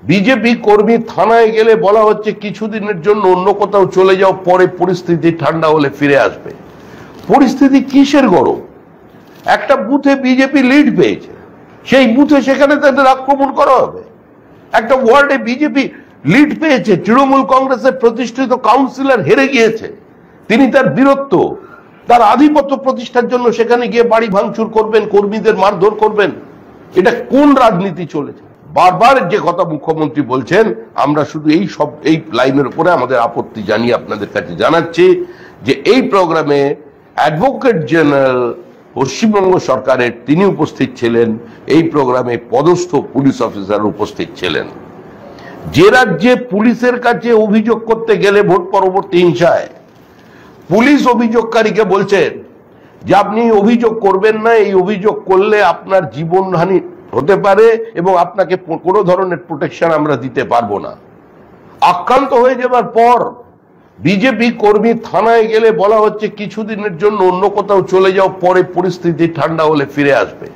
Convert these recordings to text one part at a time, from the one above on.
BJP কর্মী থানায় গেলে বলা হচ্ছে কিছুদিনের জন্য অন্য কোথাও চলে যাও, পরে পরিস্থিতি ঠান্ডা হলে ফিরে আসবে। পরিস্থিতি কিসের গরম? একটা বুথে বিজেপি লিড পেয়েছে, সেই বুথে সেখানে তাদের আক্রমণ করা হবে। একটা ওয়ার্ডে বিজেপি লিড পেয়েছে, তৃণমূল কংগ্রেসের প্রতিষ্ঠিত কাউন্সিলর হেরে গিয়েছে, তিনি তার বীরত্ব, তার আধিপত্য প্রতিষ্ঠার জন্য সেখানে গিয়ে বাড়ি ভাঙচুর করবেন, কর্মীদের মারধর করবেন। এটা কোন রাজনীতি চলেছে? বারবার যে কথা মুখ্যমন্ত্রী বলছেন, আমরা শুধু এই লাইনের উপরে আমাদের আপত্তি জানিয়ে আপনাদের কাছে জানাচ্ছি যে এই প্রোগ্রামে অ্যাডভোকেট জেনারেল পশ্চিমবঙ্গ সরকারের তিনি উপস্থিত ছিলেন, এই প্রোগ্রামে পদস্থ পুলিশ অফিসার উপস্থিত ছিলেন। যে রাজ্যে পুলিশের কাছে অভিযোগ করতে গেলে ভোট পরবর্তী হিংসায় পুলিশ অভিযোগকারীকে বলছেন যে আপনি অভিযোগ করবেন না, এই অভিযোগ করলে আপনার জীবনহানি হতে পারে এবং আপনাকে কোনো ধরনের প্রোটেকশন আমরা দিতে পারবো না। আক্রান্ত হয়ে যাবার পর বিজেপি কর্মী থানায় গেলে বলা হচ্ছে কিছুদিনের জন্য অন্য কোথাও চলে যাও, পরে পরিস্থিতি ঠান্ডা হলে ফিরে আসবে।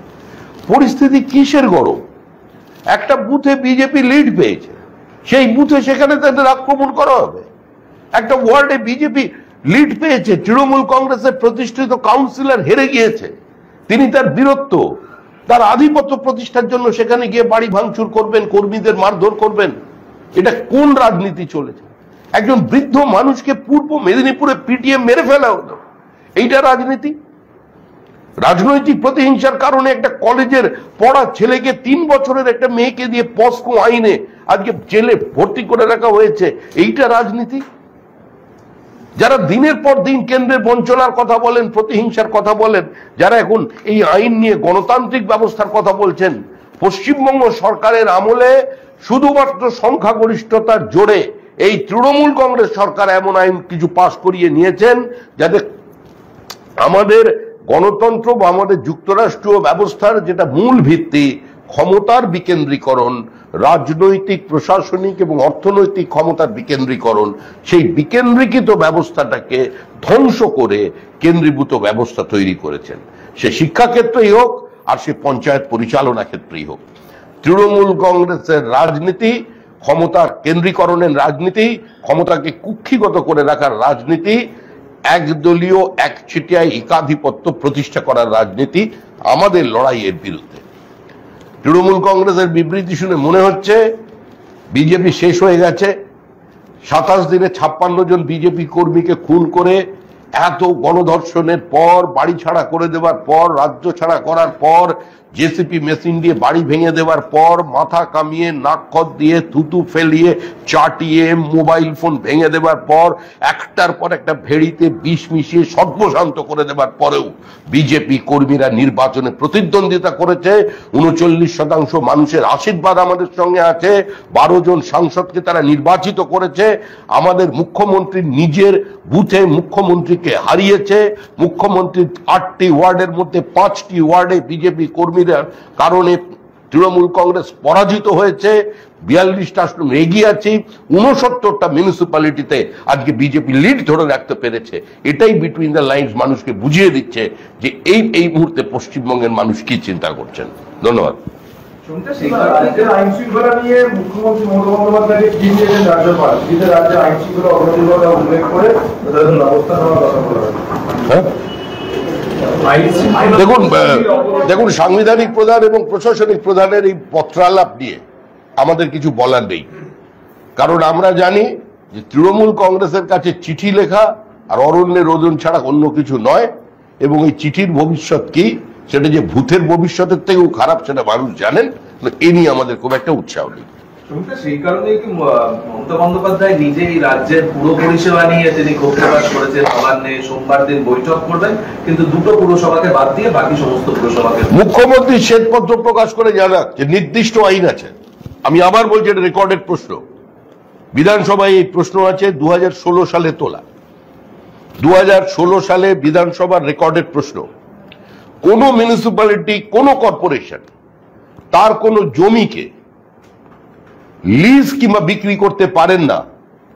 পরিস্থিতি কিসের গরম? একটা বুথে বিজেপি লিড পেয়েছে, সেই বুথে সেখানে তাদের আক্রমণ করা হবে। একটা ওয়ার্ডে বিজেপি লিড পেয়েছে, তৃণমূল কংগ্রেসের প্রতিষ্ঠিত কাউন্সিলর হেরে গিয়েছে, তিনি তার বীরত্ব, তার আধিপত্য প্রতিষ্ঠার জন্য সেখানে গিয়ে বাড়ি ভাঙচুর করবেন, কর্মীদের মারধর করবেন। এটা কোন রাজনীতি চলেছে? একজন বৃদ্ধ মানুষকে পূর্ব মেদিনীপুরে পিটিয়ে মেরে ফেলা হলো, এইটা রাজনীতি? রাজনৈতিক প্রতিহিংসার কারণে একটা কলেজের পড়া ছেলেকে 3 বছরের একটা মেয়েকে দিয়ে পস্কো আইনে আজকে জেলে ভর্তি করে রাখা হয়েছে, এইটা রাজনীতি? যারা দিনের পর দিন কেন্দ্রের বঞ্চনার কথা বলেন, প্রতিহিংসার কথা বলেন, যারা এখন এই আইন নিয়ে গণতান্ত্রিক ব্যবস্থার কথা বলছেন, পশ্চিমবঙ্গ সরকারের আমলে শুধুমাত্র সংখ্যাগরিষ্ঠতার জোরে এই তৃণমূল কংগ্রেস সরকার এমন আইন কিছু পাশ করিয়ে নিয়েছেন যাতে আমাদের গণতন্ত্র বা আমাদের যুক্তরাষ্ট্রীয় ব্যবস্থার যেটা মূল ভিত্তি, ক্ষমতার বিকেন্দ্রীকরণ, রাজনৈতিক, প্রশাসনিক এবং অর্থনৈতিক ক্ষমতার বিকেন্দ্রীকরণ, সেই বিকেন্দ্রীকৃত ব্যবস্থাটাকে ধ্বংস করে কেন্দ্রীভূত ব্যবস্থা তৈরি করেছেন। সে শিক্ষাক্ষেত্রেই হোক আর সে পঞ্চায়েত পরিচালনা ক্ষেত্রেই হোক, তৃণমূল কংগ্রেসের রাজনীতি ক্ষমতার কেন্দ্রীকরণের রাজনীতি, ক্ষমতাকে কুক্ষিগত করে রাখার রাজনীতি, একদলীয় একচেটিয়া একাধিপত্য প্রতিষ্ঠা করার রাজনীতি। আমাদের লড়াইয়ের বিরুদ্ধে তৃণমূল কংগ্রেসের বিবৃতি শুনে মনে হচ্ছে বিজেপি শেষ হয়ে গেছে। 27 দিনে 56 জন বিজেপি কর্মীকে খুন করে, এত গণধর্ষণের পর, বাড়ি ছাড়া করে দেওয়ার পর, রাজ্য ছাড়া করার পর, জেসিপি মেশিন দিয়ে বাড়ি ভেঙে দেওয়ার পর, মাথা কামিয়ে, নাক খত দিয়ে, থুতু ফেলিয়ে, চাটিয়ে, মোবাইল ফোন ভেঙে দেওয়ার পর, একটার পর একটা ভেড়িতে বিষ মিশিয়ে সর্বশান্ত করে দেওয়ার পরেও বিজেপি কর্মীরা নির্বাচনে প্রতিদ্বন্দ্বিতা করেছে। 39% মানুষের আশীর্বাদ আমাদের সঙ্গে আছে, 12 জন সাংসদকে তারা নির্বাচিত করেছে। আমাদের মুখ্যমন্ত্রী নিজের বুথে মুখ্যমন্ত্রীকে হারিয়েছে। মুখ্যমন্ত্রীর 8টি ওয়ার্ডের মধ্যে 5টি ওয়ার্ডে বিজেপি কর্মীদের কারণে তৃণমূল কংগ্রেস পরাজিত হয়েছে। 42টা আসন এগিয়ে আছে, 69টা মিউনিসিপ্যালিটিতে আজকে বিজেপি লিড ধরে রাখতে পেরেছে। এটাই বিটুইন দ্য লাইন্স মানুষকে বুঝিয়ে দিচ্ছে যে এই মুহূর্তে পশ্চিমবঙ্গের মানুষ কি চিন্তা করছেন। ধন্যবাদ। আইন শৃঙ্খলা নিয়ে মুখ্যমন্ত্রী মমতা বন্দ্যোপাধ্যায়কে কি দিয়েছেন রাজ্যপাল, রাজ্যের আইন শৃঙ্খলা অবনতির কথা উল্লেখ করে ব্যবস্থা নেওয়ার কথা বলা। দেখুন, সাংবিধানিক প্রধান এবং প্রশাসনিক প্রধানের এই পত্রালাপ নিয়ে আমাদের কিছু বলার নেই, কারণ আমরা জানি যে তৃণমূল কংগ্রেসের কাছে চিঠি লেখা আর অরণ্যের ওজন ছাড়া অন্য কিছু নয়, এবং এই চিঠির ভবিষ্যৎ কি, সেটা যে ভূতের ভবিষ্যতের থেকেও খারাপ সেটা মানুষ জানেন। এ নিয়ে আমাদের খুব একটা উৎসাহ নেই। সেই কারণে কি মমতা বন্দ্যোপাধ্যায় নিজেই রাজ্যের পুরো পরিষেবা নিয়ে তিনি ক্ষোভ প্রকাশ করেছেন, নবান্নে সোমবার দিন বৈঠক করবেন, কিন্তু 2টো পুরসভাকে বাদ দিয়ে বাকি সমস্ত পুরসভাকে। মুখ্যমন্ত্রী শ্বেতপত্র প্রকাশ করে জানান যে নির্দিষ্ট আইন আছে। আমি আবার বলছি, এটা রেকর্ডেড প্রশ্ন, বিধানসভায় এই প্রশ্ন আছে 2016 সালে তোলা। 2016 সালে বিধানসভার রেকর্ডেড প্রশ্ন, কোন মিউনিসিপ্যালিটি, কোন কর্পোরেশন তার কোন জমিকে লিজ কিংবা বিক্রি করতে পারেন না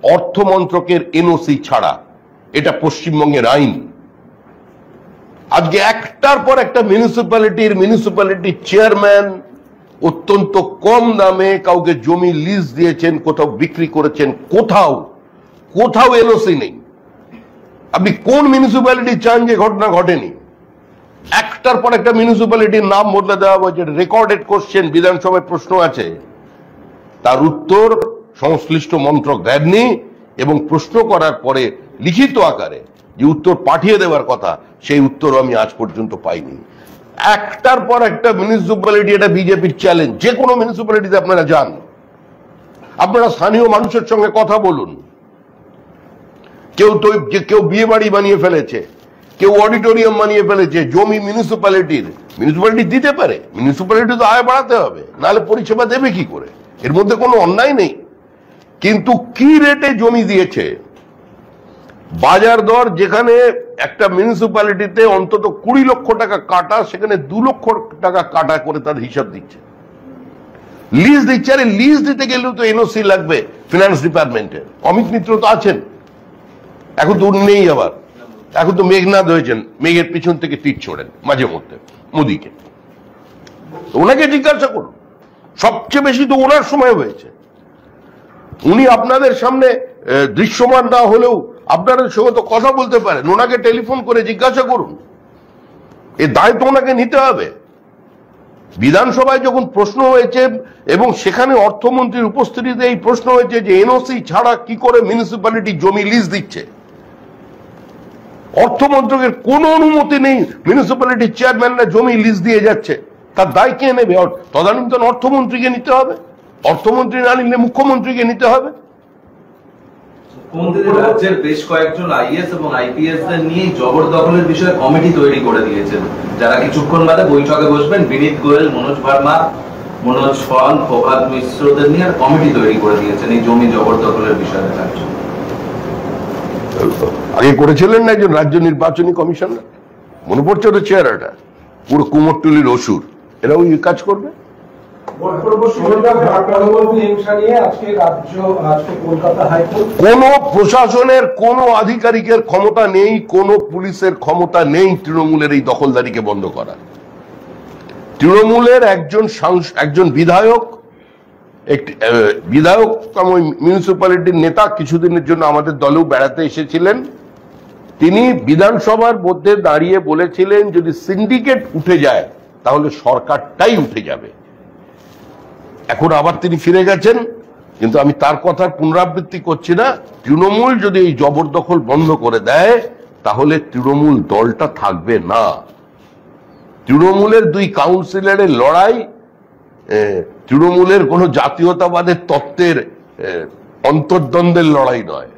অর্থ মন্ত্রকের এনওসি ছাড়া। এটা পশ্চিমবঙ্গের আইন। আজকে একটার পর একটা মিউনিসিপ্যালিটির চেয়ারম্যান, অত্যন্ত কম দামে কাউকে জমি লিজ দিয়েছেন, কোথাও বিক্রি করেছেন, কোথাও এনওসি নেই। আপনি কোন মিউনিসিপ্যালিটি চান যে ঘটনা ঘটেনি? একটার পর একটা মিউনিসিপ্যালিটির নাম বদলে দেওয়া হয়েছে, রেকর্ডেড কোশ্চেন, বিধানসভায় প্রশ্ন আছে, তার উত্তর সংশ্লিষ্ট মন্ত্রক দেননি, এবং প্রশ্ন করার পরে লিখিত আকারে যে উত্তর পাঠিয়ে দেওয়ার কথা সেই উত্তর আমি আজ পর্যন্ত পাইনি। একটার পর একটা মিউনিসিপ্যালিটি, এটা বিজেপির চ্যালেঞ্জ। যে কোনো মিউনিসিপ্যালিটিতে আপনারা যান, আপনারা স্থানীয় মানুষের সঙ্গে কথা বলুন। কেউ বিয়ে বাড়ি বানিয়ে ফেলেছে, কেউ অডিটোরিয়াম বানিয়ে ফেলেছে, জমি মিউনিসিপ্যালিটি দিতে পারে। মিউনিসিপ্যালিটি তো আয় বাড়াতে হবে, নাহলে পরিষেবা দেবে কি করে? এর মধ্যে কোনো অন্যায় নেই, কিন্তু কি রেটে জমি দিয়েছে, বাজার দর যেখানে একটা মিউনিসিপ্যালিটিতে অন্তত 20 লক্ষ টাকা কাটা, সেখানে 2 লক্ষ টাকা কাটা করে তার হিসাব দিচ্ছে, লিজ দিচ্ছে। আরে লিজ দিতে গেলেও তো এনওসি লাগবে ফিনান্স ডিপার্টমেন্টের। অমিত মিত্র তো আছেন, এখন তো উনি নেই, আবার এখন তো মেঘনাথ হয়েছেন, মেঘের পিছন থেকে তীর ছোড়েন মাঝে মধ্যে মোদিকে। ওনাকে জিজ্ঞাসা করুন, সবচেয়ে বেশি তো ওনার সময় হয়েছে। উনি আপনাদের সামনে দৃশ্যমান না হলেও আপনাদের সঙ্গে তো কথা বলতে পারেন, ওনাকে টেলিফোন করে জিজ্ঞাসা করুন। এই দায়িত্ব ওনাকে নিতে হবে। বিধানসভায় যখন প্রশ্ন হয়েছে এবং সেখানে অর্থমন্ত্রীর উপস্থিতিতে এই প্রশ্ন হয়েছে যে এনওসি ছাড়া কি করে মিউনিসিপ্যালিটি জমি লিজ দিচ্ছে, অর্থমন্ত্রকের কোনো অনুমতি নেই, মিউনিসিপ্যালিটির চেয়ারম্যানরা জমি লিজ দিয়ে যাচ্ছে, তার দায় কে নেবে? তদানীন্তন অর্থমন্ত্রীকে নিতে হবে, অর্থমন্ত্রী না নিলে মুখ্যমন্ত্রীকে নিতে হবে। রাজ্যের বেশ কয়েকজন আইএস এবং আইপিএস দের নিয়ে জবরদখলের বিষয়ে কমিটি তৈরি করে দিয়েছেন, যারা কিছুক্ষণ বাদে বৈঠকে বসবেন। বিনীত গোয়েল, মনোজ ভার্মা, মনোজ পাল, প্রভাত মিশ্রদের নিয়ে কমিটি তৈরি করে দিয়েছেন এই জমি জবরদখলের বিষয়ে দেখার জন্য। আগে করেছিলেন না একজন রাজ্য নির্বাচনী কমিশনার, মনে পড়ছে তো চেহারাটা, পুরো কুমোরটুলির অসুর। এরা ওই কাজ করবে। কোন প্রশাসনের কোন আধিকারিকের ক্ষমতা নেই, কোন পুলিশের ক্ষমতা নেই তৃণমূলের এই দখলদারিকে বন্ধ করা। তৃণমূলের একজন বিধায়ক মিউনিসিপ্যালিটির নেতা কিছুদিনের জন্য আমাদের দলেও বেড়াতে এসেছিলেন। তিনি বিধানসভার মধ্যে দাঁড়িয়ে বলেছিলেন যদি সিন্ডিকেট উঠে যায় তাহলে সরকারটাই উঠে যাবে। এখন আবার তিনি ফিরে গেছেন, কিন্তু আমি তার কথার পুনরাবৃত্তি করছি না। তৃণমূল যদি এই জবরদখল বন্ধ করে দেয় তাহলে তৃণমূল দলটা থাকবে না। তৃণমূলের 2 কাউন্সিলরের লড়াই তৃণমূলের কোন জাতীয়তাবাদের তত্ত্বের অন্তর্দ্বন্দ্বের লড়াই নয়।